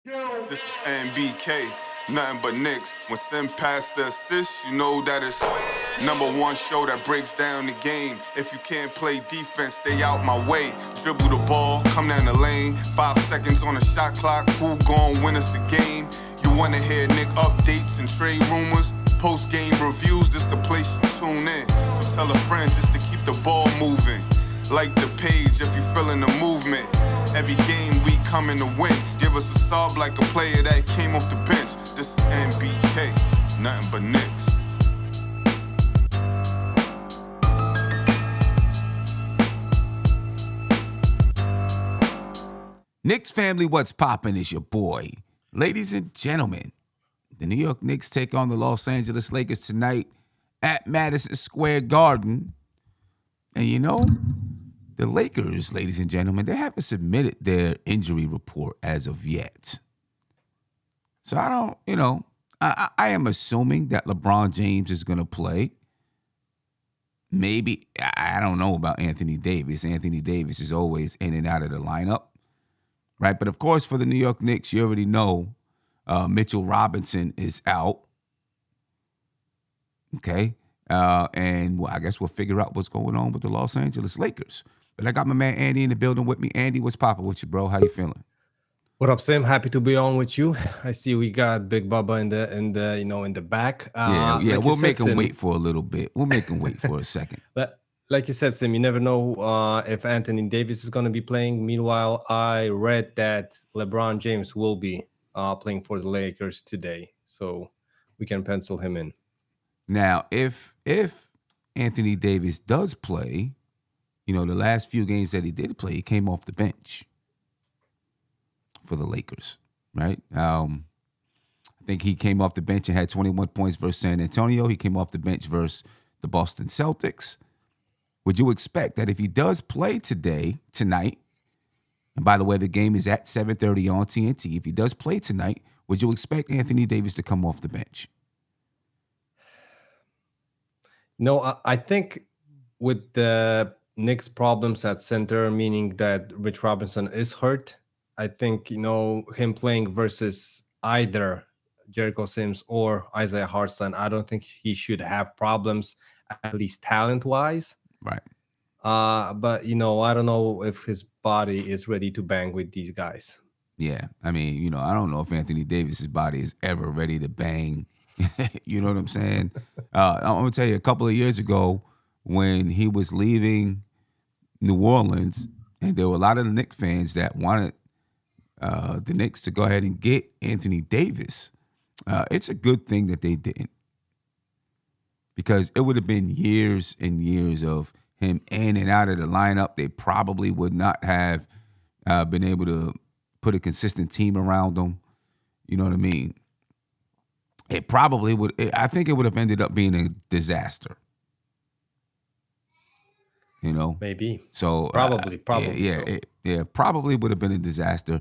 This is NBK, nothing but Knicks. When Sim passed the assist, you know that it's number one show that breaks down the game. If you can't play defense, stay out my way. Dribble the ball, come down the lane. 5 seconds on the shot clock, who gon' win us the game? You wanna hear Nick updates and trade rumors? Post-game reviews, this the place you tune in. So tell a friend just to keep the ball moving. Like the page if you feeling the movement. Every game we coming to win. Give us a sob like a player that came off the bench. This is NBK, nothing but Knicks. Knicks family, what's poppin' is your boy. Ladies and gentlemen, the New York Knicks take on the Los Angeles Lakers tonight at Madison Square Garden. And you know, the Lakers, ladies and gentlemen, they haven't submitted their injury report as of yet. So I don't, I am assuming that LeBron James is going to play. Maybe, I don't know about Anthony Davis. Anthony Davis is always in and out of the lineup, right? But of course, for the New York Knicks, you already know Mitchell Robinson is out. Okay. And I guess we'll figure out what's going on with the Los Angeles Lakers. But I got my man Andy in the building with me. Andy, what's poppin' with you, bro? How you feeling? What up, Sam? Happy to be on with you. I see we got Big Bubba in the back. Yeah, like we'll you make said, him Sim, wait for a little bit. We'll make him wait for a second. But like you said, Sim, you never know if Anthony Davis is going to be playing. Meanwhile, I read that LeBron James will be playing for the Lakers today, so we can pencil him in. Now, if Anthony Davis does play, the last few games that he did play, he came off the bench for the Lakers, right? I think he came off the bench and had 21 points versus San Antonio. He came off the bench versus the Boston Celtics. Would you expect that if he does play tonight, and by the way, the game is at 7:30 on TNT. If he does play tonight, would you expect Anthony Davis to come off the bench? No, I think with the Knicks' problems at center, meaning that Rich Robinson is hurt, I think, him playing versus either Jericho Sims or Isaiah Hartson, I don't think he should have problems, at least talent-wise. Right. But, I don't know if his body is ready to bang with these guys. Yeah. I mean, I don't know if Anthony Davis's body is ever ready to bang. You know what I'm saying? I'm going to tell you, a couple of years ago when he was leaving New Orleans, and there were a lot of the Knicks fans that wanted the Knicks to go ahead and get Anthony Davis. It's a good thing that they didn't, because it would have been years and years of him in and out of the lineup. They probably would not have been able to put a consistent team around him. You know what I mean? It probably would. I think it would have ended up being a disaster. Maybe. So probably. Probably would have been a disaster.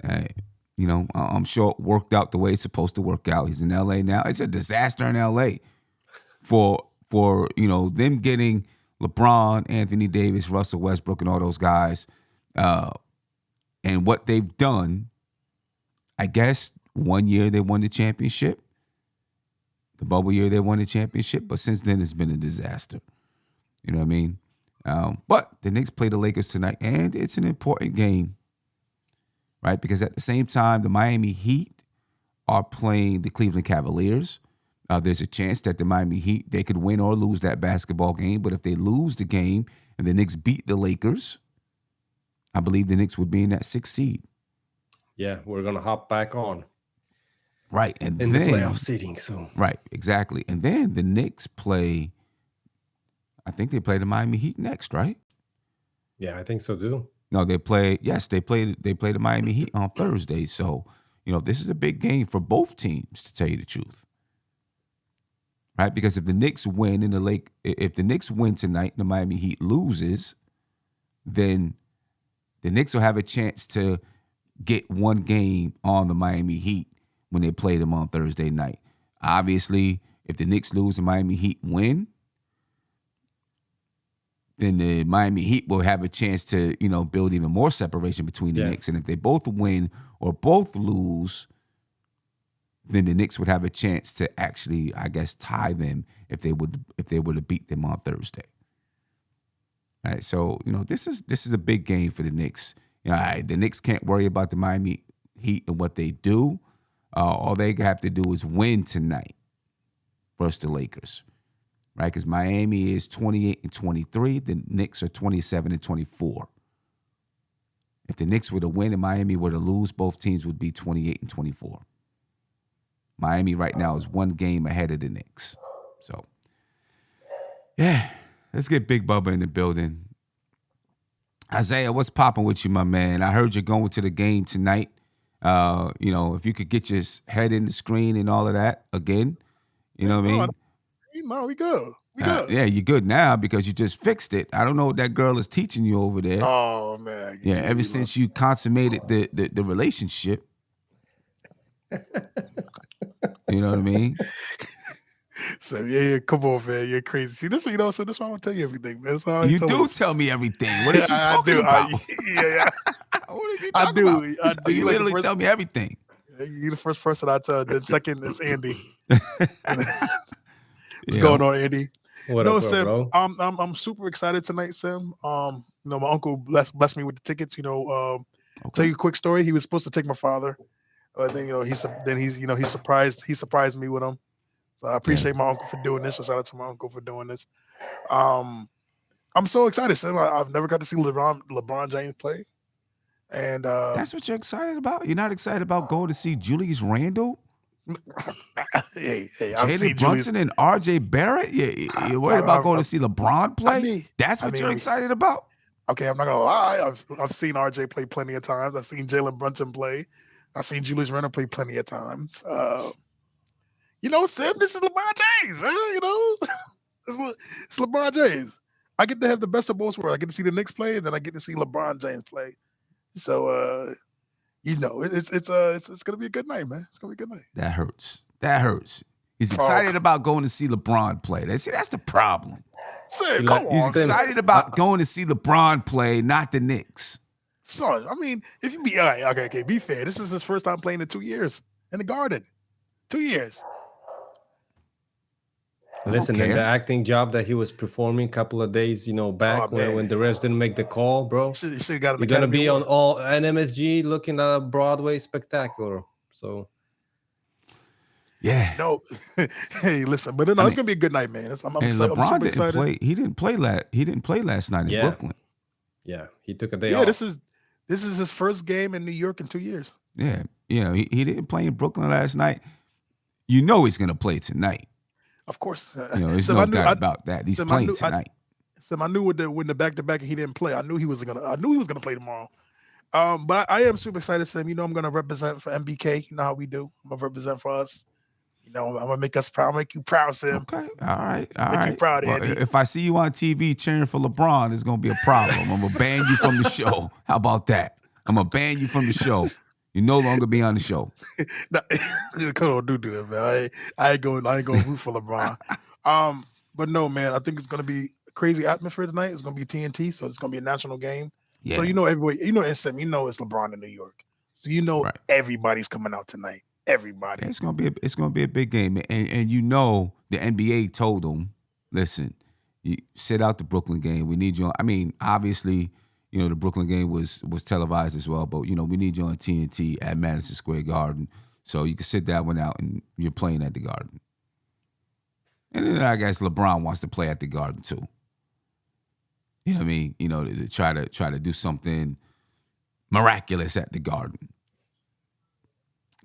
I'm sure it worked out the way it's supposed to work out. He's in LA now. It's a disaster in LA for them getting LeBron, Anthony Davis, Russell Westbrook, and all those guys, and what they've done. I guess 1 year they won the championship. The bubble year they won the championship, but since then it's been a disaster. You know what I mean? But the Knicks play the Lakers tonight, and it's an important game, right? Because at the same time, the Miami Heat are playing the Cleveland Cavaliers. There's a chance that the Miami Heat, they could win or lose that basketball game, but if they lose the game and the Knicks beat the Lakers, I believe the Knicks would be in that 6th seed. Yeah, we're going to hop back on. Right. And in then, the playoff seeding. So. Right, exactly. And then the Knicks play, I think they play the Miami Heat next, right? Yeah, I think so too. No, they play the Miami Heat on Thursday. So, this is a big game for both teams, to tell you the truth. Right? Because if the Knicks win if the Knicks win tonight and the Miami Heat loses, then the Knicks will have a chance to get one game on the Miami Heat when they play them on Thursday night. Obviously, if the Knicks lose and Miami Heat win, then the Miami Heat will have a chance to, build even more separation between the Knicks. And if they both win or both lose, then the Knicks would have a chance to actually, I guess, tie them if they were to beat them on Thursday. All right, so this is a big game for the Knicks. The Knicks can't worry about the Miami Heat and what they do. All they have to do is win tonight versus the Lakers, right? Because Miami is 28-23. The Knicks are 27-24. If the Knicks were to win and Miami were to lose, both teams would be 28-24. Miami right now is 1 game ahead of the Knicks. So, yeah, let's get Big Bubba in the building. Isaiah, what's popping with you, my man? I heard you're going to the game tonight. If you could get your head in the screen and all of that again, you know what I mean? No, we good. We good. Yeah, you're good now because you just fixed it. I don't know what that girl is teaching you over there. Oh, man. Yeah, ever since you consummated the relationship. You know what I mean? So yeah, come on, man, you're crazy. See, this, so this why I don't tell you everything, man. You do tell me everything. What is you talking about? Yeah. What is you talking about? You literally tell me everything. You're the first person I tell. The second is Andy. What's going on, Andy? What up, Sam, bro? I'm super excited tonight, Sam. My uncle blessed me with the tickets. Tell you a quick story. He was supposed to take my father. Then he surprised me with him. So I appreciate my uncle for doing this. So shout out to my uncle for doing this. I'm so excited, Sam. I've never got to see LeBron James play. And that's what you're excited about? You're not excited about going to see Julius Randle? hey, Jalen Brunson and RJ Barrett? You're worried about going to see LeBron play? That's what you're excited about? Okay, I'm not gonna lie. I've seen RJ play plenty of times. I've seen Jalen Brunson play. I've seen Julius Randle play plenty of times. Sam, this is LeBron James, man. It's LeBron James. I get to have the best of both worlds. I get to see the Knicks play, and then I get to see LeBron James play. So, it's gonna be a good night, man. It's gonna be a good night. That hurts. He's excited about going to see LeBron play. That's the problem. Sam, come on. He's excited about going to see LeBron play, not the Knicks. Sorry, I mean, if you be all right, okay, be fair. This is his first time playing in 2 years in the Garden. 2 years. Listen, in the acting job that he was performing a couple of days, back when the refs didn't make the call, bro. You're gonna be on all NMSG looking at a Broadway spectacular. So, yeah. No, hey, listen, but it's gonna be a good night, man. LeBron didn't play. He didn't play last night in Brooklyn. Yeah, he took a day off. This is his first game in New York in 2 years. Yeah, he didn't play in Brooklyn last night. He's gonna play tonight. Of course, there's no doubt about that. He's playing tonight. I knew when the back-to-back he didn't play. I knew he was gonna play tomorrow. But I am super excited, Sam. I'm gonna represent for MBK. You know how we do. I'm gonna represent for us. I'm gonna make us proud. Make you proud, Sam. Okay, all right. Make you proud, Andy. If I see you on TV cheering for LeBron, it's gonna be a problem. I'm gonna ban you from the show. How about that? I'm gonna ban you from the show. You no longer be on the show. Come on, do that, man. I ain't going root for LeBron. But no, man. I think it's gonna be a crazy atmosphere tonight. It's gonna be TNT, so it's gonna be a national game. Yeah. So everybody, it's Sam. It's LeBron in New York. So right. Everybody's coming out tonight. Everybody. Yeah, it's gonna be a big game, and the NBA told them, listen, you sit out the Brooklyn game. We need you on. I mean, obviously, the Brooklyn game was televised as well, but we need you on TNT at Madison Square Garden, so you can sit that one out, and you're playing at the Garden. And then I guess LeBron wants to play at the Garden too. You know what I mean? To try to do something miraculous at the Garden.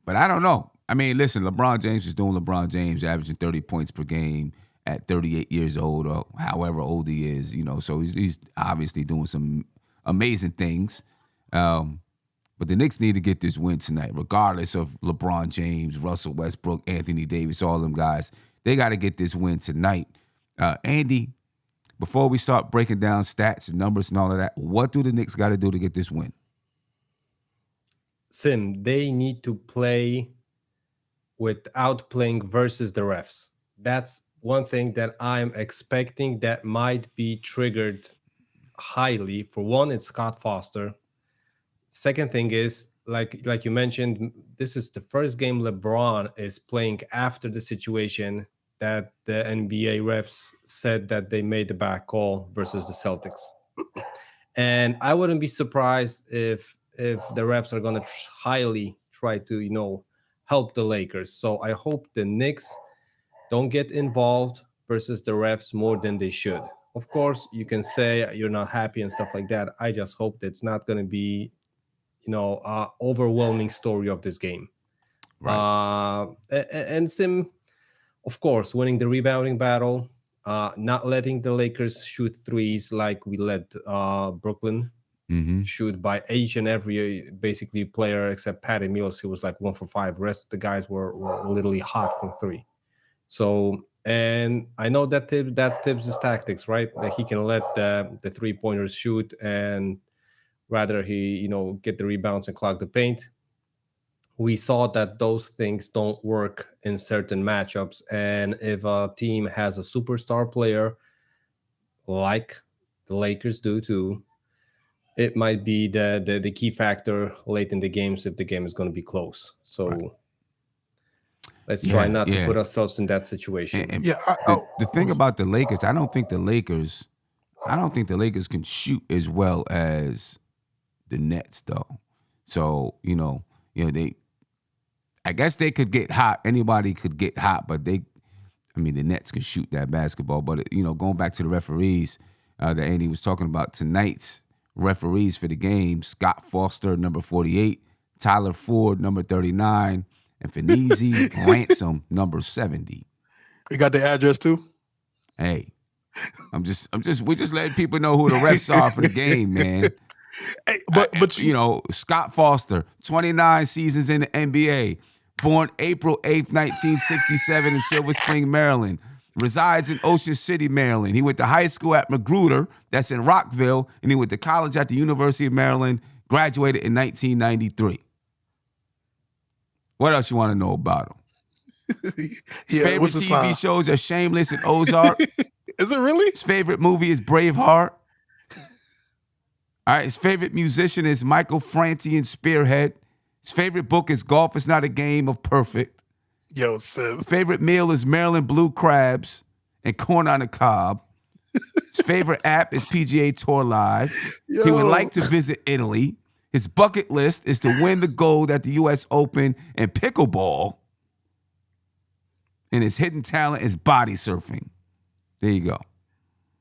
But I don't know. I mean, listen, LeBron James is doing LeBron James, averaging 30 points per game at 38 years old or however old he is, so he's obviously doing some amazing things. But the Knicks need to get this win tonight, regardless of LeBron James, Russell Westbrook, Anthony Davis, all them guys. They got to get this win tonight. Andy, before we start breaking down stats and numbers and all of that, what do the Knicks got to do to get this win? Sim, they need to play without playing versus the refs. That's one thing that I'm expecting that might be triggered highly. For one, it's Scott Foster. Second thing is, like you mentioned, this is the first game LeBron is playing after the situation that the NBA refs said that they made the back call versus the Celtics. And I wouldn't be surprised if the refs are gonna highly try to help the Lakers. So I hope the Knicks don't get involved versus the refs more than they should. Of course, you can say you're not happy and stuff like that. I just hope that it's not gonna be overwhelming story of this game. Right. And Sim, of course, winning the rebounding battle, not letting the Lakers shoot threes like we let Brooklyn Mm-hmm. shoot by each and every basically player except Patty Mills, who was like 1 for 5. The rest of the guys were literally hot from three. So, and I know that's Tibbs' tactics, right? That he can let the 3-pointers shoot and rather he get the rebounds and clog the paint. We saw that those things don't work in certain matchups, and if a team has a superstar player like the Lakers do too, it might be the key factor late in the games if the game is going to be close. So Right. let's try not to Yeah. put ourselves in that situation. And Yeah. the thing about the Lakers, I don't think the Lakers can shoot as well as the Nets, though. So I guess they could get hot. Anybody could get hot, but the Nets can shoot that basketball. But going back to the referees that Andy was talking about, tonight's referees for the game: Scott Foster, number 48, Tyler Ford, number 39, and Finesi Ransom, number 70. You got the address too? Hey, we just letting people know who the refs are for the game, man. Hey, but Scott Foster, 29 seasons in the NBA, born April 8th, 1967 in Silver Spring, Maryland, resides in Ocean City, Maryland. He went to high school at Magruder, that's in Rockville, and he went to college at the University of Maryland, graduated in 1993. What else you want to know about him? His favorite TV shows are Shameless and Ozark. Is it really? His favorite movie is Braveheart. All right, his favorite musician is Michael Franti and Spearhead. His favorite book is Golf is Not a Game of Perfect. Yo, Sim. Favorite meal is Maryland blue crabs and corn on the cob. His favorite app is PGA Tour Live. Yo. He would like to visit Italy. His bucket list is to win the gold at the U.S. Open and pickleball. And his hidden talent is body surfing. There you go.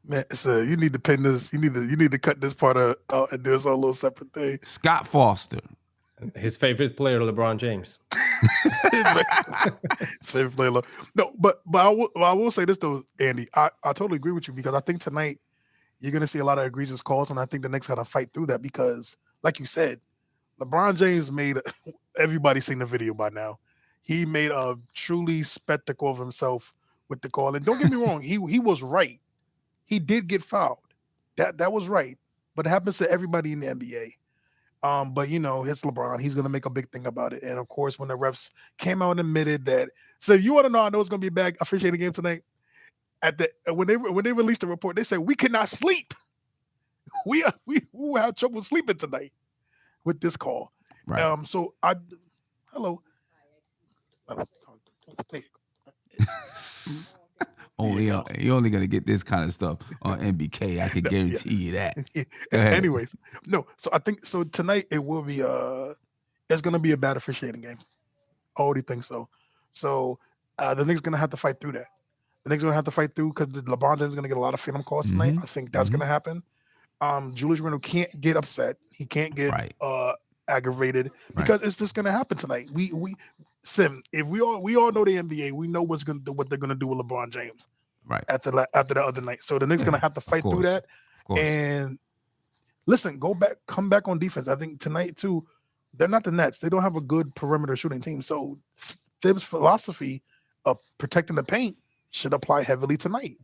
Man, so you need to pin this. You need to cut this part out and do its own little separate thing. Scott Foster. His favorite player, LeBron James. His favorite player. No, but I will say this though, Andy. I totally agree with you because I think tonight you're going to see a lot of egregious calls, and I think the Knicks had to fight through that because, like you said, LeBron James made everybody seen the video by now. He made a truly spectacle of himself with the call, and don't get me wrong, he was right. He did get fouled. That was right. But it happens to everybody in the NBA. But it's LeBron. He's gonna make a big thing about it. And of course, when the refs came out and admitted that, so you want to know, I know it's gonna be a bad officiating game tonight. When they released the report, they said we cannot sleep. We will have trouble sleeping tonight with this call. Right. Hello. You're only gonna get this kind of stuff on NBK. I can guarantee you that. Anyways, no. So I think tonight it will be it's gonna be a bad officiating game. I already think so. So the Knicks gonna have to fight through that. The Knicks gonna have to fight through because LeBron James is gonna get a lot of phantom calls tonight. I think that's gonna happen. Julius Randle can't get upset. He can't get aggravated because it's just gonna happen tonight. Sim, if we all know the NBA, we know what they're gonna do with LeBron James. Right. After the other night. So the Knicks gonna have to fight through that. And listen, come back on defense. I think tonight too, they're not the Nets. They don't have a good perimeter shooting team. So Thibs' philosophy of protecting the paint should apply heavily tonight.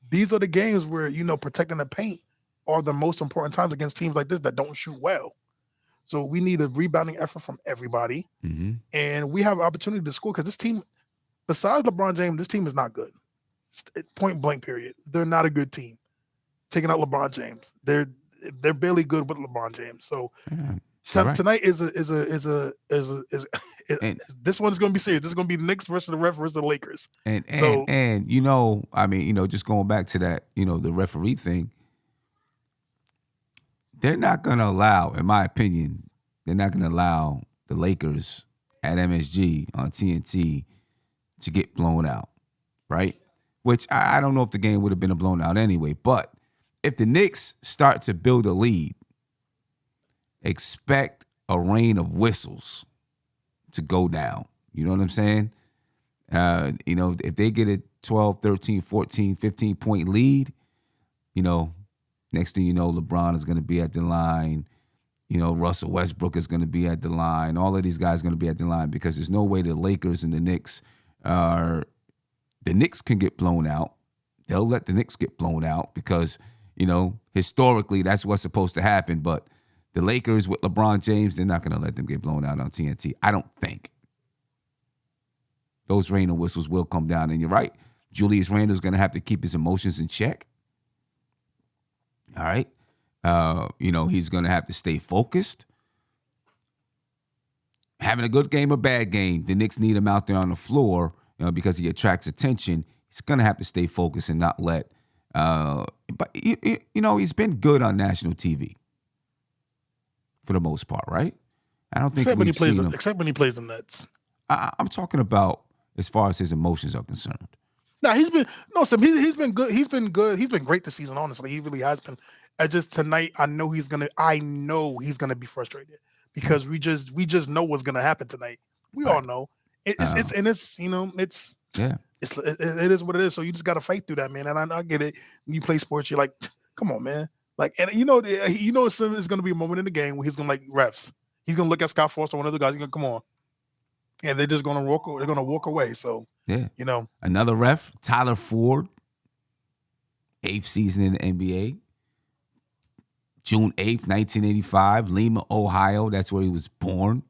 These are the games where protecting the paint are the most important times against teams like this that don't shoot well. So we need a rebounding effort from everybody. And we have an opportunity to score because this team, besides LeBron James, this team is not good. Point blank period. They're not a good team. taking out LeBron James. They're barely good with LeBron James. So Yeah, you're right. tonight is And this one's going to be serious. This is going to be the Knicks versus the ref versus the Lakers. and So I mean, just going back to that, the referee thing, they're not going to allow, in my opinion, they're not going to allow the Lakers at MSG on TNT to get blown out, right? Which I don't know if the game would have been a blown out anyway, but if the Knicks start to build a lead, expect a rain of whistles to go down. You know what I'm saying? If they get a 12, 13, 14, 15-point lead, next thing you know, LeBron is going to be at the line. Russell Westbrook is going to be at the line. All of these guys are going to be at the line because there's no way the Lakers and the Knicks can get blown out. They'll let the Knicks get blown out because, historically that's what's supposed to happen. But the Lakers with LeBron James, they're not going to let them get blown out on TNT. I don't think. Those rain and whistles will come down. And you're right. Julius Randle's going to have to keep his emotions in check. All right. He's going to have to stay focused. Having a good game or bad game, the Knicks need him out there on the floor, because he attracts attention. He's going to have to stay focused and not let. But he's been good on national TV for the most part, right? I don't think except when he plays the Nets. I'm talking about as far as his emotions are concerned. No, he's been good. He's been good. He's been great this season. Honestly, he really has been. Just tonight, I know he's gonna be frustrated because we just know what's gonna happen tonight. We all know. It is what it is. So you just gotta fight through that, man. And I get it. When you play sports, you're like, come on, man. Like, and it's gonna be a moment in the game where he's gonna like refs. He's gonna look at Scott Foster, one of the guys. He's gonna come on, and they're just gonna walk. They're gonna walk away. So yeah, another ref, Tyler Ford, 8th season in the NBA. June 8th, 1985, Lima, Ohio. That's where he was born.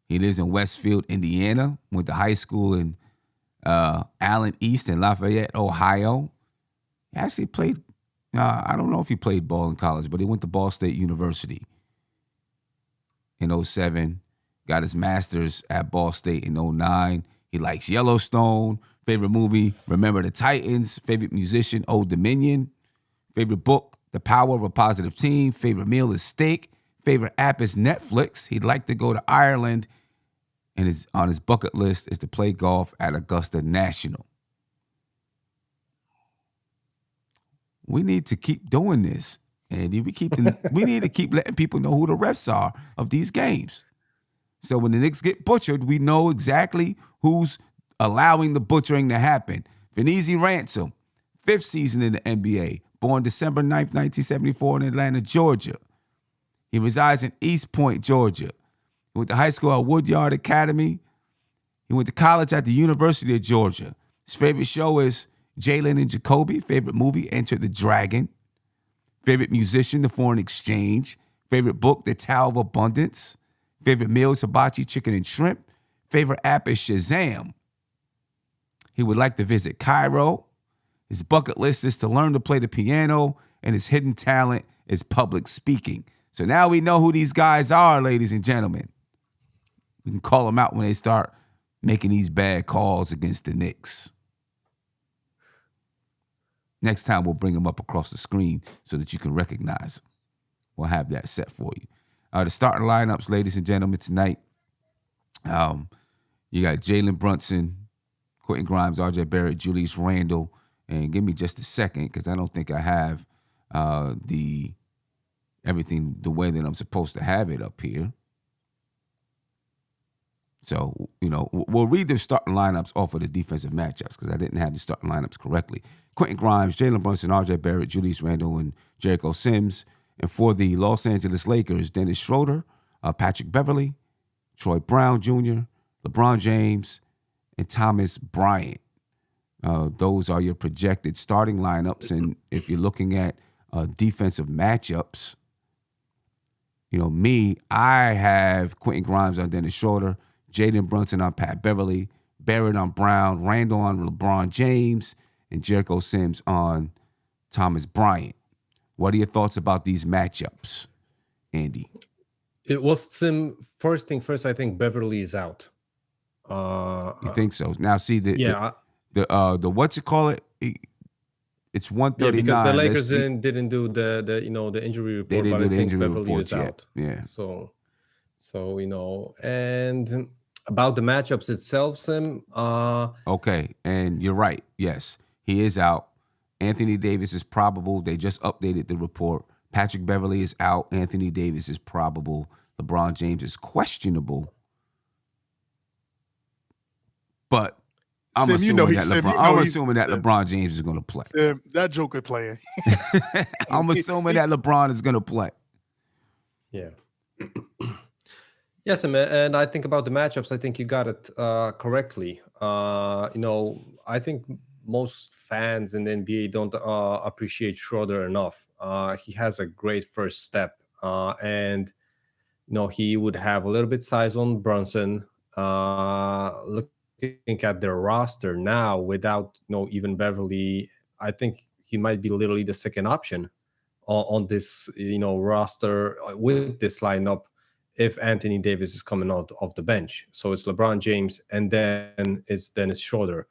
He lives in Westfield, Indiana. Went to high school in Allen East in Lafayette, Ohio. He actually played, I don't know if he played ball in college, but he went to Ball State University in 2007. Got his master's at Ball State in 2009. He likes Yellowstone. Favorite movie, Remember the Titans. Favorite musician, Old Dominion. Favorite book, The Power of a Positive Team. Favorite meal is steak. Favorite app is Netflix. He'd like to go to Ireland. And on his bucket list is to play golf at Augusta National. We need to keep doing this. And we need to keep letting people know who the refs are of these games. So when the Knicks get butchered, we know exactly who's allowing the butchering to happen. Venezi Ransom, 5th season in the NBA, born December 9th, 1974 in Atlanta, Georgia. He resides in East Point, Georgia. He went to high school at Woodyard Academy. He went to college at the University of Georgia. His favorite show is Jalen and Jacoby. Favorite movie, Enter the Dragon. Favorite musician, The Foreign Exchange. Favorite book, The Tao of Abundance. Favorite meal is hibachi chicken and shrimp. Favorite app is Shazam. He would like to visit Cairo. His bucket list is to learn to play the piano, and his hidden talent is public speaking. So now we know who these guys are, ladies and gentlemen. We can call them out when they start making these bad calls against the Knicks. Next time we'll bring them up across the screen so that you can recognize them. We'll have that set for you. The starting lineups, ladies and gentlemen, tonight. You got Jalen Brunson, Quentin Grimes, R.J. Barrett, Julius Randle, and give me just a second because I don't think I have everything the way that I'm supposed to have it up here. So, we'll read the starting lineups off of the defensive matchups because I didn't have the starting lineups correctly. Quentin Grimes, Jalen Brunson, R.J. Barrett, Julius Randle, and Jericho Sims. And for the Los Angeles Lakers, Dennis Schroeder, Patrick Beverly, Troy Brown Jr., LeBron James, and Thomas Bryant. Those are your projected starting lineups. And if you're looking at defensive matchups, I have Quentin Grimes on Dennis Schroeder, Jaden Brunson on Pat Beverly, Barrett on Brown, Randle on LeBron James, and Jericho Sims on Thomas Bryant. What are your thoughts about these matchups, Andy? It was some first thing first. I think Beverly is out. You think so? Now, see Yeah, the what's it call it? It's yeah, because the 139. Let's Lakers see. didn't do the injury They report, didn't but do I the think injury Beverly reports is yet. out. Yeah. So and about the matchups itself, Sim. Okay, and you're right. Yes, he is out. Anthony Davis is probable. They just updated the report. Patrick Beverly is out. Anthony Davis is probable. LeBron James is questionable. But I'm Sim, you know assuming that Sim, LeBron. you know I'm he's assuming that Sim, LeBron James is going to play. Sim, that Joker playing. I'm assuming that LeBron is going to play. Yeah. Yes, and I think about the matchups. I think you got it correctly. I think most fans in the NBA don't appreciate Schroeder enough. He has a great first step, and he would have a little bit size on Brunson. Looking at their roster now, without even Beverly, I think he might be literally the second option on this roster with this lineup if Anthony Davis is coming out of the bench. So it's LeBron James and then it's Dennis Schroeder.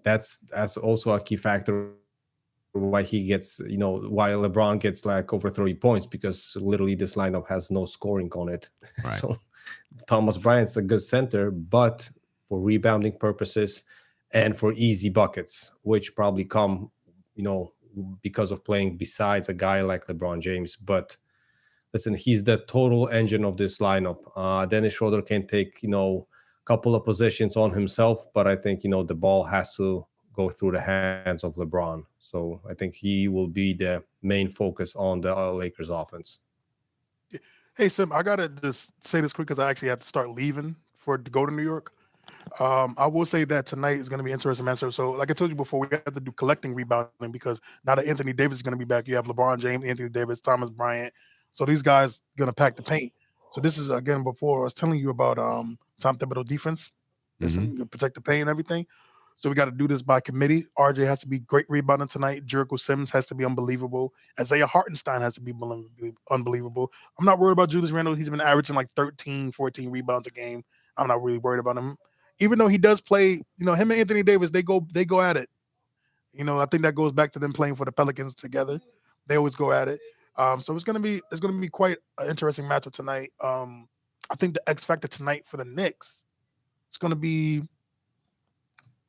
That's also a key factor why he gets why LeBron gets like over 30 points, because literally this lineup has no scoring on it. Right. So Thomas Bryant's a good center, but for rebounding purposes and for easy buckets, which probably come because of playing besides a guy like LeBron James. But listen, he's the total engine of this lineup. Dennis Schroeder can take a couple of possessions on himself, but I think the ball has to go through the hands of LeBron. So I think he will be the main focus on the Lakers offense. Hey Sim, I gotta just say this quick because I actually have to start leaving to go to New York. I will say that tonight is going to be interesting matchup. So, like I told you before, we have to do collecting rebounding because now that Anthony Davis is going to be back, you have LeBron James, Anthony Davis, Thomas Bryant. So these guys going to pack the paint. So this is again before I was telling you about Tom Thibodeau defense. Listen, you protect the paint and everything. So we got to do this by committee. RJ has to be great rebounding tonight. Jericho Sims has to be unbelievable. Isaiah Hartenstein has to be unbelievable. I'm not worried about Julius Randle. He's been averaging like 13, 14 rebounds a game. I'm not really worried about him. Even though he does play, him and Anthony Davis, they go at it. I think that goes back to them playing for the Pelicans together. They always go at it. So it's gonna be quite an interesting matchup tonight. I think the X factor tonight for the Knicks, it's gonna be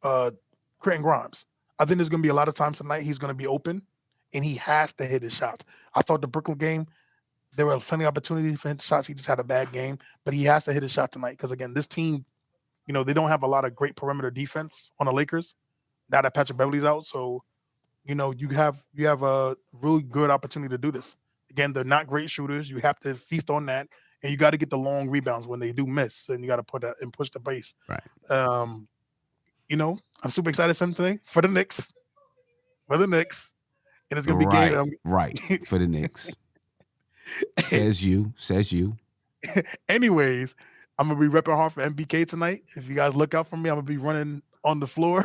Quentin Grimes. I think there's gonna be a lot of times tonight he's gonna be open, and he has to hit his shots. I thought the Brooklyn game, there were plenty of opportunities for him to shots. He just had a bad game, but he has to hit his shot tonight because again, this team, they don't have a lot of great perimeter defense on the Lakers now that Patrick Beverly's out. So, you have a really good opportunity to do this. Again, they're not great shooters. You have to feast on that, and you got to get the long rebounds when they do miss, and you got to put that and push the base. Right. I'm super excited today for the Knicks. And it's gonna be game. Right. For the Knicks. Says you. Anyways, I'm gonna be repping hard for MBK tonight. If you guys look out for me, I'm gonna be running on the floor.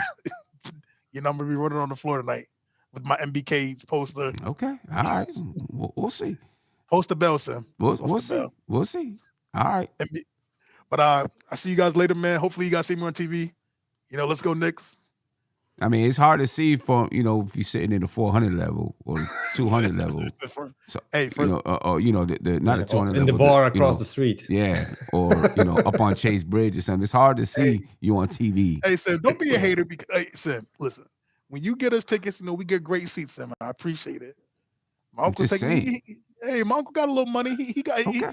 I'm gonna be running on the floor tonight with my MBK poster. Okay. All right. We'll see. Post the bell, Sam. We'll see. We'll see. All right. But I see you guys later, man. Hopefully you guys see me on TV. Let's go Knicks. I mean, it's hard to see from if you're sitting in the 400 level or 200 level. So, hey, the not the 200 level. In the bar across the street. Yeah, or up on Chase Bridge or something. It's hard to see you on TV. Hey, Sam, don't be a hater. Because Sam, listen, when you get us tickets, we get great seats, Sam. I appreciate it. My uncle my uncle got a little money. He got okay. he got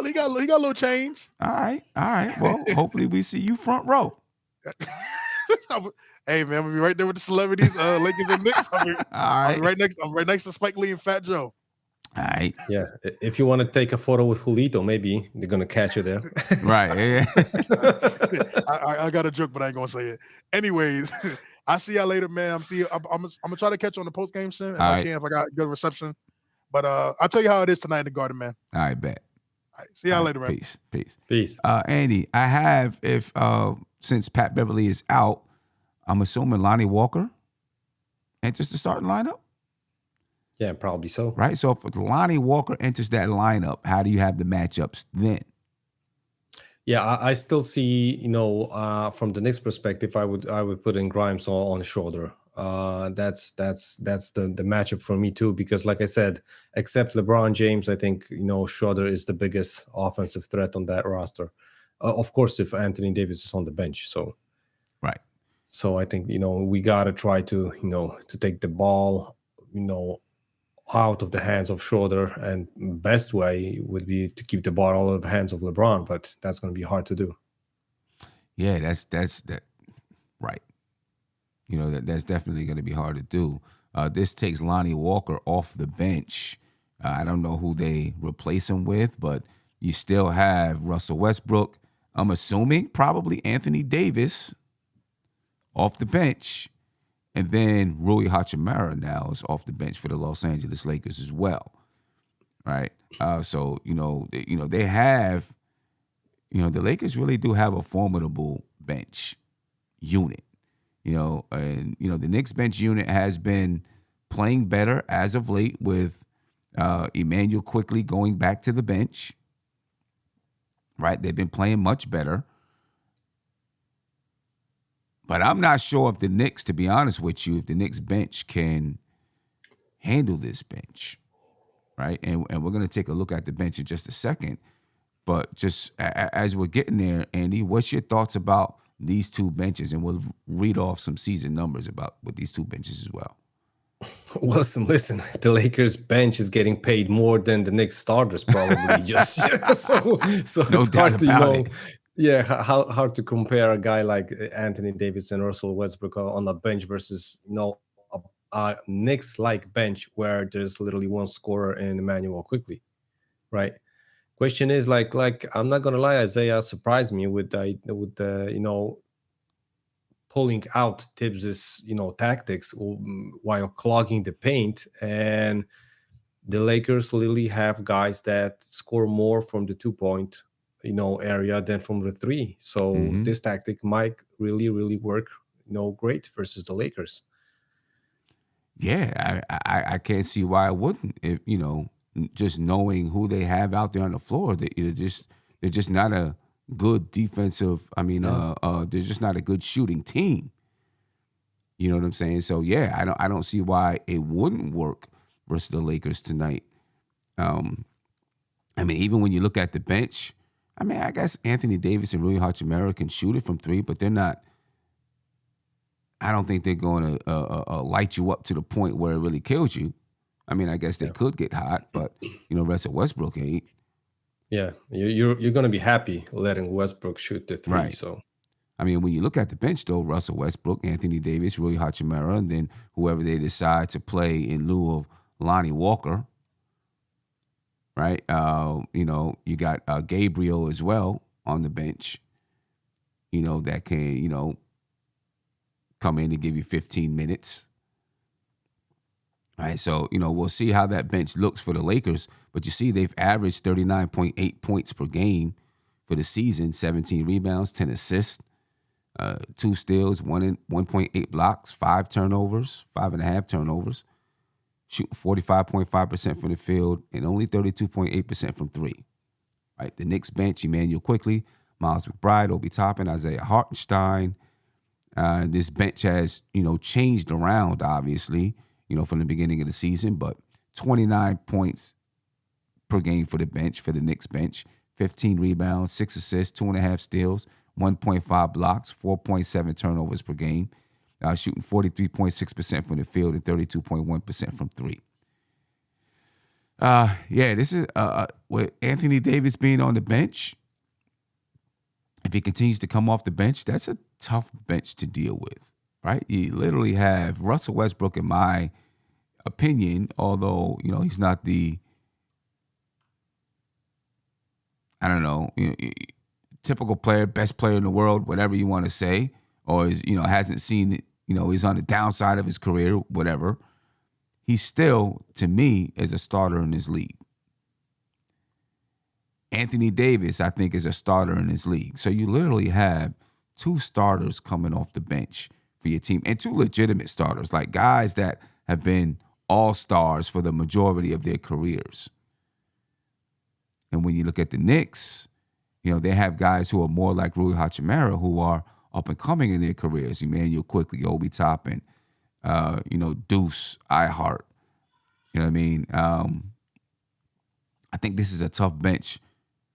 a little change. All right. Well, hopefully we see you front row. Hey man, I'm gonna be right there with the celebrities, Lakers and Knicks. I'm right next to Spike Lee and Fat Joe. All right. Yeah. If you want to take a photo with Julito, maybe they're gonna catch you there. Right. Yeah. I got a joke, but I ain't gonna say it. Anyways, I see y'all later, man. I'm gonna try to catch you on the post game soon if I can, if I got good reception. But I'll tell you how it is tonight in the Garden, man. All right, bet. All right, see y'all later, man. Peace. Andy, I have since Pat Beverly is out, I'm assuming Lonnie Walker enters the starting lineup? Yeah, probably so. Right? So if Lonnie Walker enters that lineup, how do you have the matchups then? Yeah, I still see, from the Knicks perspective, I would put in Grimes on Schroeder. That's the matchup for me too, because like I said, except LeBron James, I think Schroeder is the biggest offensive threat on that roster. Of course, if Anthony Davis is on the bench, so Right. so I think we gotta try to to take the ball out of the hands of Schroeder, and best way would be to keep the ball out of the hands of LeBron, but that's going to be hard to do. Yeah, that's that. Right. That's definitely going to be hard to do. This takes Lonnie Walker off the bench. I don't know who they replace him with, but you still have Russell Westbrook. I'm assuming probably Anthony Davis off the bench. And then Rui Hachimura now is off the bench for the Los Angeles Lakers as well, right? So they have, the Lakers really do have a formidable bench unit, and the Knicks bench unit has been playing better as of late with Emmanuel quickly going back to the bench, right? They've been playing much better. But I'm not sure if the Knicks, to be honest with you, if the Knicks bench can handle this bench, right? And we're going to take a look at the bench in just a second. But just as we're getting there, Andy, what's your thoughts about these two benches? And we'll read off some season numbers with these two benches as well. Wilson, listen, the Lakers bench is getting paid more than the Knicks starters probably. just so No it's doubt hard to about it. Yeah, how hard to compare a guy like Anthony Davis and Russell Westbrook on a bench versus a Knicks-like bench where there's literally one scorer in Emmanuel quickly, right? Question is like I'm not gonna lie, Isaiah surprised me with pulling out Tibbs's tactics while clogging the paint, and the Lakers literally have guys that score more from the 2-point area than from the 3. So this tactic might really, really work, great versus the Lakers. Yeah, I can't see why it wouldn't. If just knowing who they have out there on the floor, they're just not a good defensive. They're just not a good shooting team. You know what I'm saying? So yeah, I don't see why it wouldn't work versus the Lakers tonight. Even when you look at the bench, I guess Anthony Davis and Rui Hachimura can shoot it from 3, but they're not. I don't think they're going to light you up to the point where it really kills you. I guess they could get hot, but Russell Westbrook ain't. Yeah, you're going to be happy letting Westbrook shoot the 3. Right. So, when you look at the bench, though, Russell Westbrook, Anthony Davis, Rui Hachimura, and then whoever they decide to play in lieu of Lonnie Walker, right? You got Gabriel as well on the bench, that can, come in and give you 15 minutes. All right, so, we'll see how that bench looks for the Lakers. But you see, they've averaged 39.8 points per game for the season, 17 rebounds, 10 assists, 2 steals, 1.8 blocks, 5 turnovers, 5.5 turnovers, shooting 45.5% from the field and only 32.8% from 3. Right, the Knicks bench, Emmanuel Quickly, Miles McBride, Obi Toppin, Isaiah Hartenstein. This bench has, changed around, obviously, from the beginning of the season, but 29 points per game for the bench, for the Knicks bench, 15 rebounds, 6 assists, 2.5 steals, 1.5 blocks, 4.7 turnovers per game, shooting 43.6% from the field and 32.1% from 3. This is with Anthony Davis being on the bench. If he continues to come off the bench, that's a tough bench to deal with, right? You literally have Russell Westbrook, in my opinion, although, he's not the, typical player, best player in the world, whatever you want to say, or is, hasn't seen it, he's on the downside of his career, whatever. He still, to me, is a starter in this league. Anthony Davis, I think, is a starter in this league. So you literally have 2 starters coming off the bench for your team, and two legitimate starters, like guys that have been all-stars for the majority of their careers. And when you look at the Knicks, they have guys who are more like Rui Hachimura, who are up and coming in their careers. Emmanuel Quickly, Obi Toppin, Deuce, Ihart. You know what I mean? I think this is a tough bench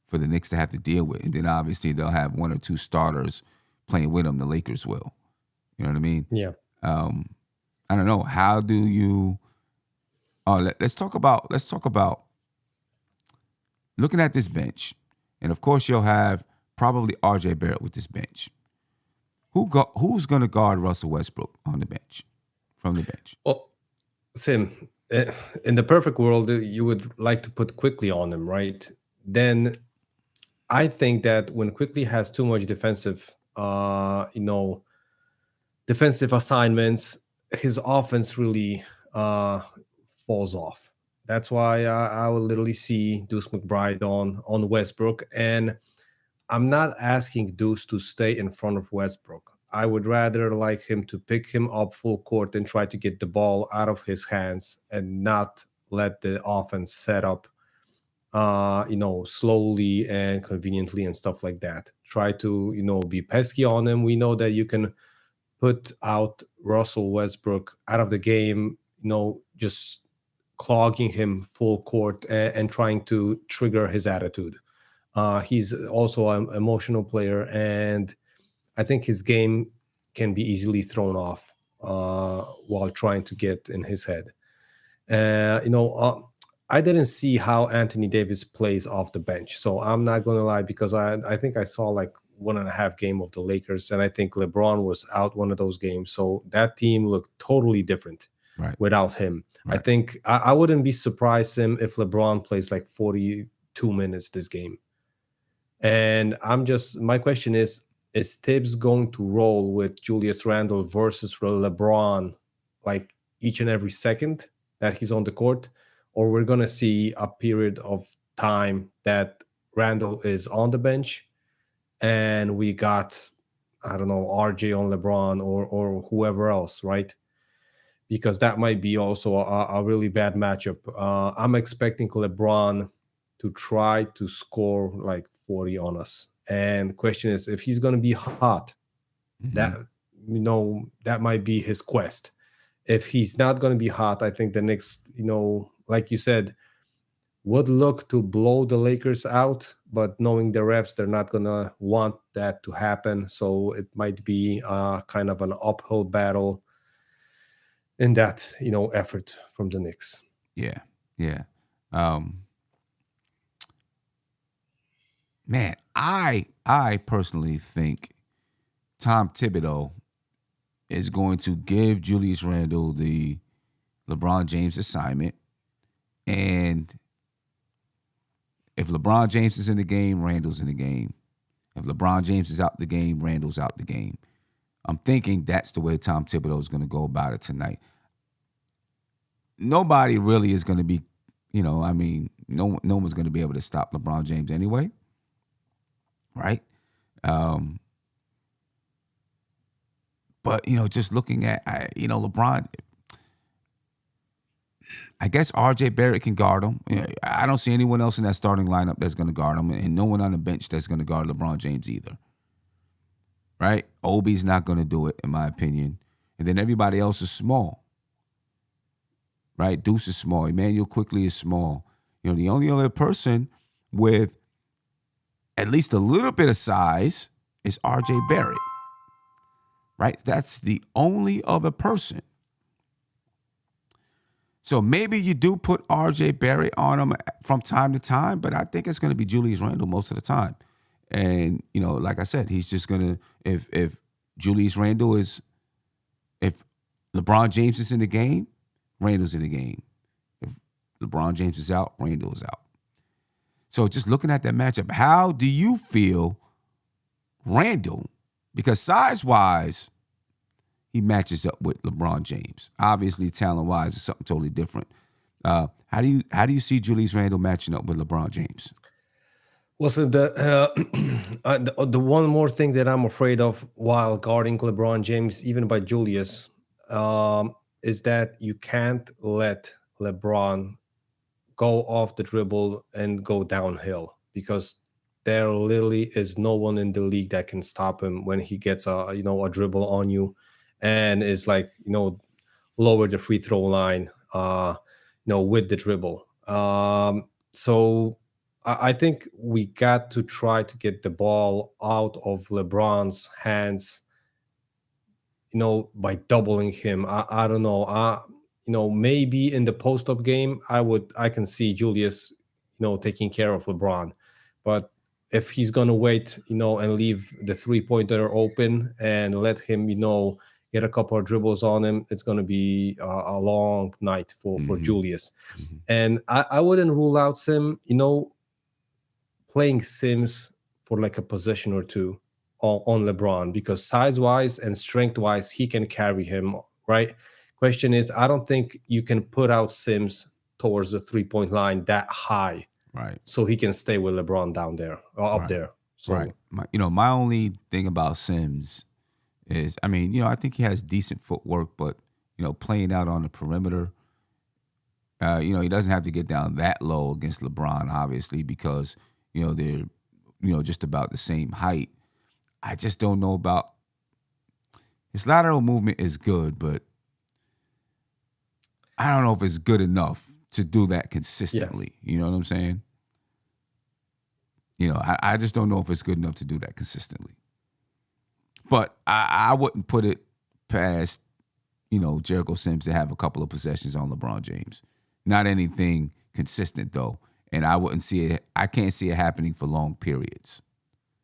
for the Knicks to have to deal with. And then obviously they'll have one or two starters playing with them. The Lakers will. You know what I mean? Yeah. I don't know. How do you? Let's talk about looking at this bench, and of course you'll have probably R.J. Barrett with this bench. Who's going to guard Russell Westbrook on the bench, from the bench? Well, Sim, in the perfect world, you would like to put Quickly on him, right? Then I think that when Quickly has too much defensive assignments, his offense really falls off. That's why I would literally see Deuce McBride on Westbrook. And I'm not asking Deuce to stay in front of Westbrook. I would rather like him to pick him up full court and try to get the ball out of his hands and not let the offense set up, slowly and conveniently and stuff like that. Try to, be pesky on him. We know that you can put out Russell Westbrook out of the game, just clogging him full court and trying to trigger his attitude. He's also an emotional player, and I think his game can be easily thrown off while trying to get in his head. I didn't see how Anthony Davis plays off the bench, so I'm not going to lie, because I think I saw like 1.5 game of the Lakers, and I think LeBron was out one of those games, so that team looked totally different without him. Right. I think I wouldn't be surprised if LeBron plays like 42 minutes this game. And my question is Tibbs going to roll with Julius Randle versus LeBron like each and every second that he's on the court? Or we're going to see a period of time that Randle is on the bench and we got, I don't know, RJ on LeBron or whoever else, right? Because that might be also a really bad matchup. I'm expecting LeBron to try to score like 40 on us. And the question is, if he's going to be hot, that might be his quest. If he's not going to be hot, I think the Knicks, like you said, would look to blow the Lakers out, but knowing the refs, they're not going to want that to happen. So it might be kind of an uphill battle in that, effort from the Knicks. Yeah. Man, I personally think Tom Thibodeau is going to give Julius Randle the LeBron James assignment. And if LeBron James is in the game, Randle's in the game. If LeBron James is out the game, Randle's out the game. I'm thinking that's the way Tom Thibodeau is going to go about it tonight. Nobody really is going to be, no one's going to be able to stop LeBron James anyway. Right? But, just looking at, LeBron, I guess RJ Barrett can guard him. I don't see anyone else in that starting lineup that's going to guard him, and no one on the bench that's going to guard LeBron James either. Right? Obi's not going to do it, in my opinion. And then everybody else is small. Right? Deuce is small. Emmanuel Quickly is small. The only other person with at least a little bit of size is RJ Barrett. Right? That's the only other person. So maybe you do put RJ Barrett on him from time to time, but I think it's going to be Julius Randle most of the time. And, like I said, he's just going to, if Julius Randle if LeBron James is in the game, Randle's in the game. If LeBron James is out, Randle is out. So just looking at that matchup, how do you feel Randle? Because size-wise, he matches up with LeBron James. Obviously, talent-wise, it's something totally different. How do you see Julius Randle matching up with LeBron James? Well, so the one more thing that I'm afraid of while guarding LeBron James, even by Julius, is that you can't let LeBron go off the dribble and go downhill, because there literally is no one in the league that can stop him when he gets a dribble on you, and is like lower the free throw line with the dribble. So I think we got to try to get the ball out of LeBron's hands, by doubling him. I don't know. Maybe in the post-up game, I can see Julius, taking care of LeBron. But if he's gonna wait, and leave the 3-pointer open and let him, get a couple of dribbles on him, it's gonna be a long night for Julius. And I wouldn't rule out Sim, playing Sims for like a possession or two on LeBron, because size-wise and strength-wise, he can carry him, right? Question is, I don't think you can put out Sims towards the 3-point line that high, Right. so he can stay with LeBron down there or up there. So, Right. My only thing about Sims is, I think he has decent footwork, but, playing out on the perimeter, he doesn't have to get down that low against LeBron, obviously, because, they're, just about the same height. I just don't know about his lateral movement is good, but I don't know if it's good enough to do that consistently. You know what I'm saying? I just don't know if it's good enough to do that consistently. But I wouldn't put it past, Jericho Sims to have a couple of possessions on LeBron James. Not anything consistent, though. And I wouldn't see it. I can't see it happening for long periods.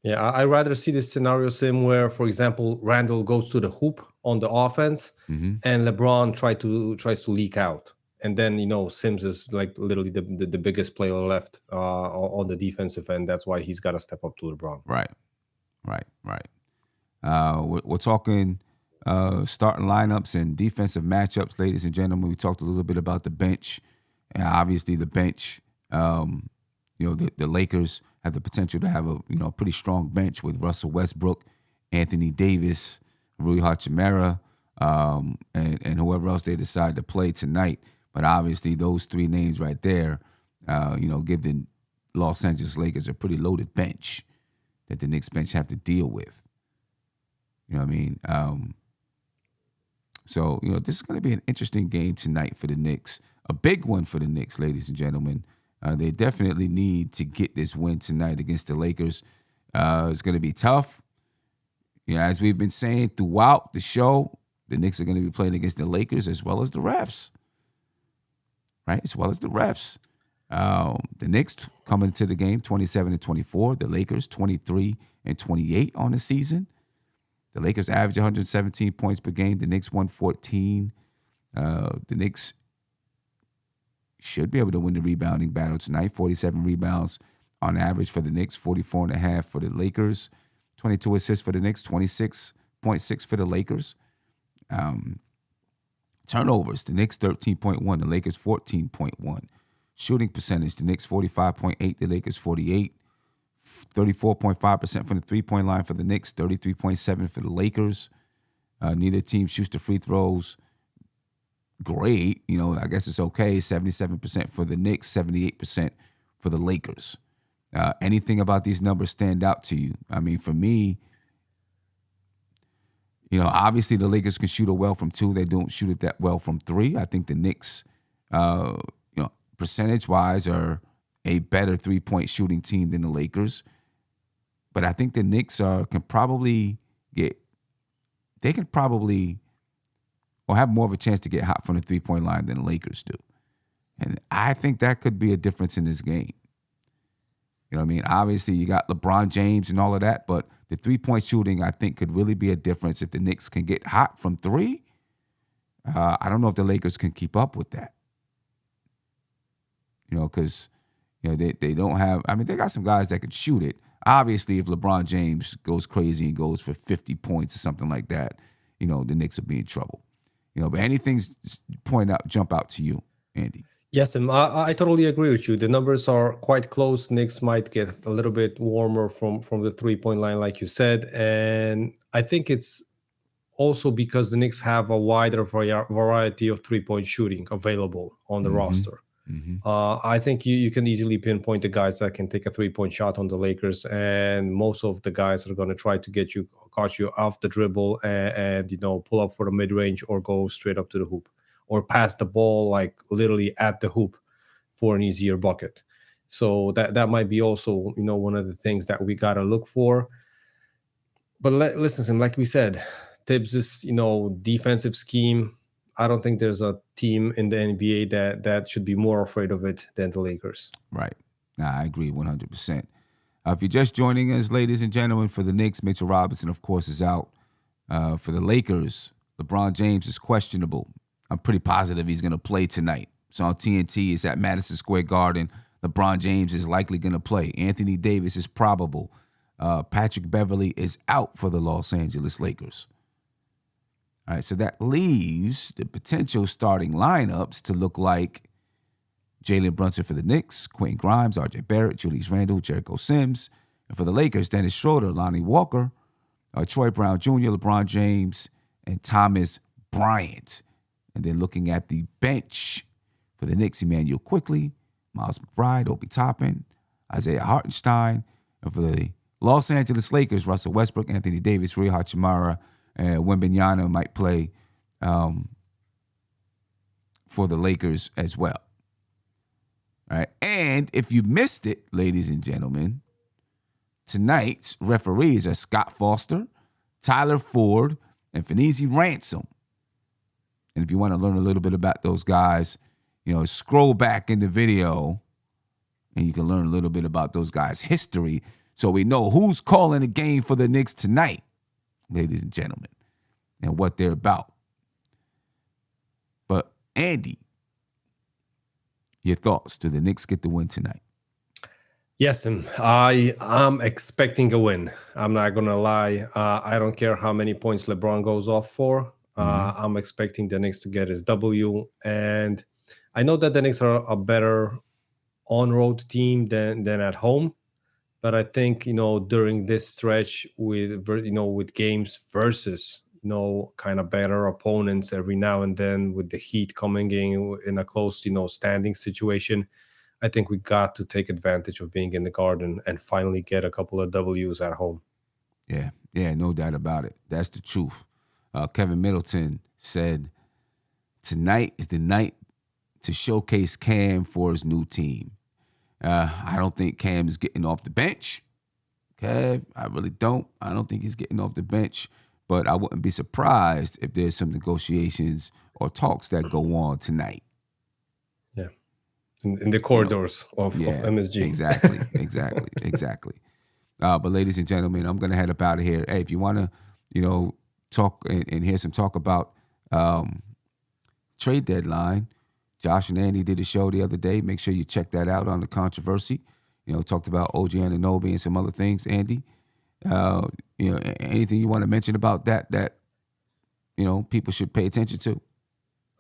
Yeah, I'd rather see this scenario, Sim, where, for example, Randall goes to the hoop on the offense, and LeBron tries to leak out, and then Sims is like literally the biggest player left on the defensive end. That's why he's got to step up to LeBron. Right. We're talking starting lineups and defensive matchups, ladies and gentlemen. We talked a little bit about the bench, and obviously the bench. The Lakers have the potential to have a pretty strong bench with Russell Westbrook, Anthony Davis, Rui Hachimura, and whoever else they decide to play tonight. But obviously those three names right there, give the Los Angeles Lakers a pretty loaded bench that the Knicks bench have to deal with. You know what I mean? So this is going to be an interesting game tonight for the Knicks. A big one for the Knicks, ladies and gentlemen. They definitely need to get this win tonight against the Lakers. It's going to be tough. As we've been saying throughout the show, the Knicks are going to be playing against the Lakers as well as the refs. Right? As well as the refs. The Knicks coming to the game 27-24. The Lakers 23-28 on the season. The Lakers average 117 points per game. The Knicks 114. The Knicks should be able to win the rebounding battle tonight. 47 rebounds on average for the Knicks, 44.5 for the Lakers, 22 assists for the Knicks, 26.6 for the Lakers. Turnovers, the Knicks 13.1, the Lakers 14.1. Shooting percentage, the Knicks 45.8, the Lakers 48. 34.5% from the three-point line for the Knicks, 33.7 for the Lakers. Neither team shoots the free throws great. I guess it's okay. 77% for the Knicks, 78% for the Lakers. Anything about these numbers stand out to you? For me, obviously the Lakers can shoot it well from two. They don't shoot it that well from three. I think the Knicks, percentage-wise, are a better three-point shooting team than the Lakers. But I think the Knicks can probably or have more of a chance to get hot from the three-point line than the Lakers do. And I think that could be a difference in this game. You know what I mean? Obviously, you got LeBron James and all of that, but the three-point shooting, I think, could really be a difference if the Knicks can get hot from three. I don't know if the Lakers can keep up with that. Because they don't have. They got some guys that can shoot it. Obviously, if LeBron James goes crazy and goes for 50 points or something like that, the Knicks will be in trouble. But anything jump out to you, Andy? Yes, and I totally agree with you. The numbers are quite close. Knicks might get a little bit warmer from the 3-point line, like you said. And I think it's also because the Knicks have a wider variety of 3-point shooting available on the roster. I think you can easily pinpoint the guys that can take a 3-point shot on the Lakers, and most of the guys are going to try to catch you off the dribble and pull up for the mid range or go straight up to the hoop or pass the ball like literally at the hoop for an easier bucket. So that might be also one of the things that we got to look for. But listen, Sim, like we said, Tibbs' defensive scheme. I don't think there's a team in the NBA that should be more afraid of it than the Lakers. Right. I agree 100%. If you're just joining us, ladies and gentlemen, for the Knicks, Mitchell Robinson, of course, is out. For the Lakers, LeBron James is questionable. I'm pretty positive he's going to play tonight. It's on TNT. It's at Madison Square Garden. LeBron James is likely going to play. Anthony Davis is probable. Patrick Beverley is out for the Los Angeles Lakers. All right, so that leaves the potential starting lineups to look like Jalen Brunson for the Knicks, Quentin Grimes, R.J. Barrett, Julius Randle, Jericho Sims. And for the Lakers, Dennis Schroeder, Lonnie Walker, Troy Brown Jr., LeBron James, and Thomas Bryant. And then looking at the bench for the Knicks, Emmanuel Quickley, Miles McBride, Obi Toppin, Isaiah Hartenstein. And for the Los Angeles Lakers, Russell Westbrook, Anthony Davis, Rui Hachimura, and Wembanyama might play for the Lakers as well. All right. And if you missed it, ladies and gentlemen, tonight's referees are Scott Foster, Tyler Ford, and Finesi Ransom. And if you want to learn a little bit about those guys, scroll back in the video and you can learn a little bit about those guys' history so we know who's calling the game for the Knicks tonight, ladies and gentlemen, and what they're about. But Andy, your thoughts? Do the Knicks get the win tonight? Yes, and I'm expecting a win. I'm not going to lie. I don't care how many points LeBron goes off for. I'm expecting the Knicks to get his W. And I know that the Knicks are a better on-road team than at home. But I think, during this stretch with games versus, kind of better opponents every now and then with the Heat coming in a close, standing situation, I think we got to take advantage of being in the Garden and finally get a couple of W's at home. Yeah, no doubt about it. That's the truth. Kevin Middleton said, tonight is the night to showcase Cam for his new team. I don't think Cam is getting off the bench. Kev, I really don't. I don't think he's getting off the bench, but I wouldn't be surprised if there's some negotiations or talks that go on tonight. Yeah, in the corridors of MSG. Exactly. But ladies and gentlemen, I'm going to head up out of here. Hey, if you want to, talk and hear some talk about trade deadline, Josh and Andy did a show the other day. Make sure you check that out on the controversy. Talked about OG Anunoby and some other things. Andy, anything you want to mention about that people should pay attention to?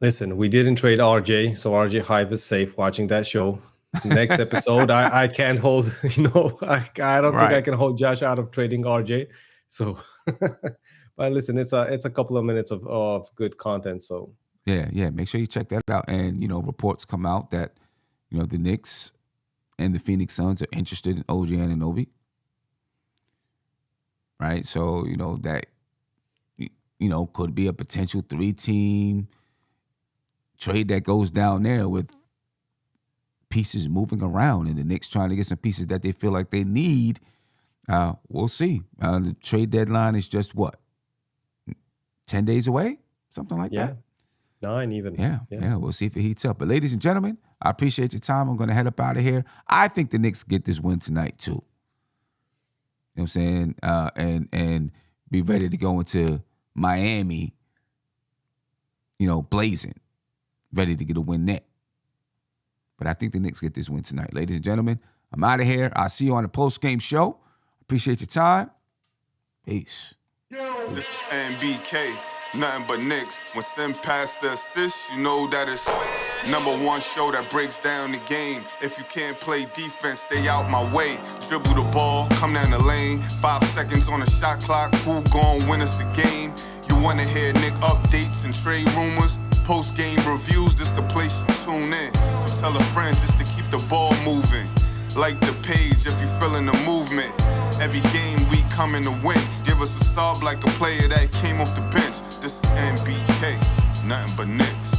Listen, we didn't trade RJ, so RJ Hive is safe watching that show. Next episode, I can't hold, I don't think I can hold Josh out of trading RJ. So, but listen, it's a couple of minutes of good content. So yeah, make sure you check that out. And reports come out that the Knicks and the Phoenix Suns are interested in OG Anunoby. Right, so that could be a potential 3-team trade that goes down there with pieces moving around and the Knicks trying to get some pieces that they feel like they need. We'll see. The trade deadline is just 10 days away? Something like that? 9 even. Yeah, we'll see if it heats up. But ladies and gentlemen, I appreciate your time. I'm going to head up out of here. I think the Knicks get this win tonight too. You know what I'm saying? And be ready to go into Miami, blazing, ready to get a win there. But I think the Knicks get this win tonight. Ladies and gentlemen, I'm out of here. I'll see you on the post-game show. Appreciate your time. Peace. This is NBK, nothing but Knicks. When Sim passed the assist, you know that it's #1 show that breaks down the game. If you can't play defense, stay out my way. Dribble the ball, come down the lane. 5 seconds on the shot clock, who gon' win us the game? You wanna hear Nick updates and trade rumors? Post-game reviews, this the place to tune in. So tell a friend just to keep the ball moving. Like the page if you feeling the movement. Every game we coming to win. Give us a sub like a player that came off the bench. This is NBK, nothing but Knicks.